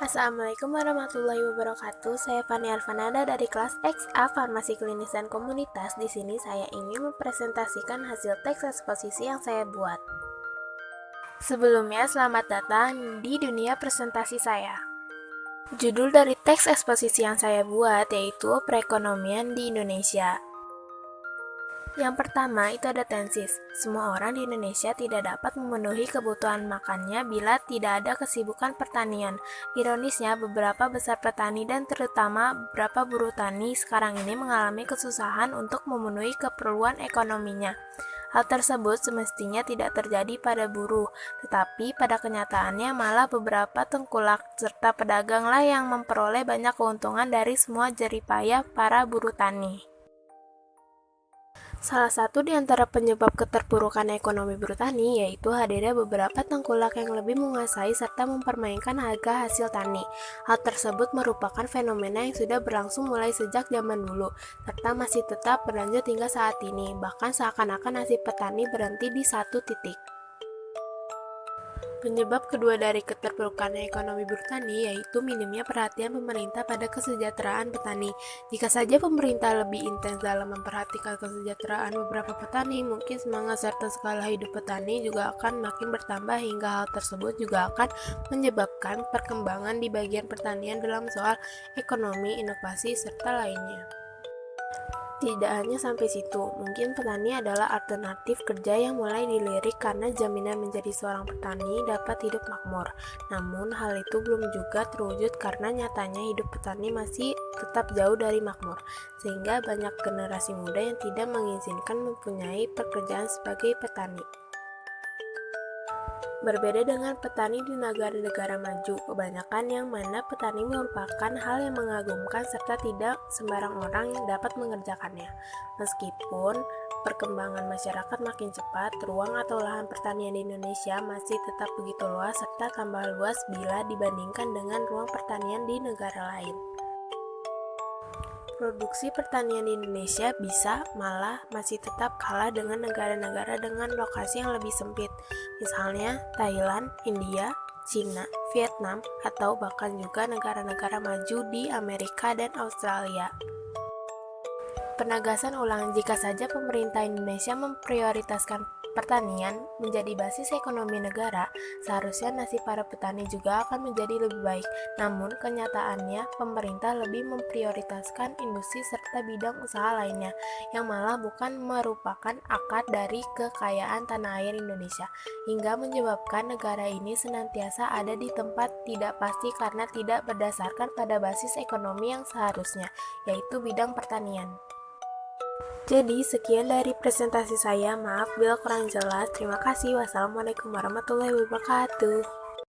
Assalamualaikum warahmatullahi wabarakatuh. Saya Fani Arfanada dari kelas XA Farmasi Klinis dan Komunitas. Di sini saya ingin mempresentasikan hasil teks eksposisi yang saya buat. Sebelumnya, selamat datang di dunia presentasi saya. Judul dari teks eksposisi yang saya buat yaitu Perekonomian di Indonesia. Yang pertama itu ada tensis. Semua orang di Indonesia tidak dapat memenuhi kebutuhan makannya bila tidak ada kesibukan pertanian. Ironisnya, beberapa besar petani dan terutama beberapa buruh tani sekarang ini mengalami kesusahan untuk memenuhi keperluan ekonominya. Hal tersebut semestinya tidak terjadi pada buruh, tetapi pada kenyataannya malah beberapa tengkulak serta pedaganglah yang memperoleh banyak keuntungan dari semua jeripayah para buruh tani. Salah satu di antara penyebab keterpurukan ekonomi buruh tani yaitu hadirnya beberapa tengkulak yang lebih menguasai serta mempermainkan harga hasil tani. Hal tersebut merupakan fenomena yang sudah berlangsung mulai sejak zaman dulu, serta masih tetap berlanjut hingga saat ini, bahkan seakan-akan nasib petani berhenti di satu titik. Penyebab kedua dari keterpurukan ekonomi buruh tani yaitu minimnya perhatian pemerintah pada kesejahteraan petani. Jika saja pemerintah lebih intens dalam memperhatikan kesejahteraan beberapa petani, mungkin semangat serta skala hidup petani juga akan makin bertambah hingga hal tersebut juga akan menyebabkan perkembangan di bagian pertanian dalam soal ekonomi, inovasi, serta lainnya. Tidak hanya sampai situ, mungkin petani adalah alternatif kerja yang mulai dilirik karena jaminan menjadi seorang petani dapat hidup makmur. Namun hal itu belum juga terwujud karena nyatanya hidup petani masih tetap jauh dari makmur, sehingga banyak generasi muda yang tidak mengizinkan mempunyai pekerjaan sebagai petani. Berbeda dengan petani di negara-negara maju, kebanyakan yang mana petani merupakan hal yang mengagumkan serta tidak sembarang orang yang dapat mengerjakannya. Meskipun perkembangan masyarakat makin cepat, ruang atau lahan pertanian di Indonesia masih tetap begitu luas serta tambah luas bila dibandingkan dengan ruang pertanian di negara lain. Produksi pertanian di Indonesia bisa malah masih tetap kalah dengan negara-negara dengan lokasi yang lebih sempit, misalnya Thailand, India, Cina, Vietnam, atau bahkan juga negara-negara maju di Amerika dan Australia. Penegasan ulang, jika saja pemerintah Indonesia memprioritaskan pertanian menjadi basis ekonomi negara, seharusnya nasib para petani juga akan menjadi lebih baik. Namun, kenyataannya pemerintah lebih memprioritaskan industri serta bidang usaha lainnya, yang malah bukan merupakan akar dari kekayaan tanah air Indonesia, hingga menyebabkan negara ini senantiasa ada di tempat tidak pasti karena tidak berdasarkan pada basis ekonomi yang seharusnya, yaitu bidang pertanian. Jadi, sekian dari presentasi saya. Maaf bila kurang jelas. Terima kasih. Wassalamualaikum warahmatullahi wabarakatuh.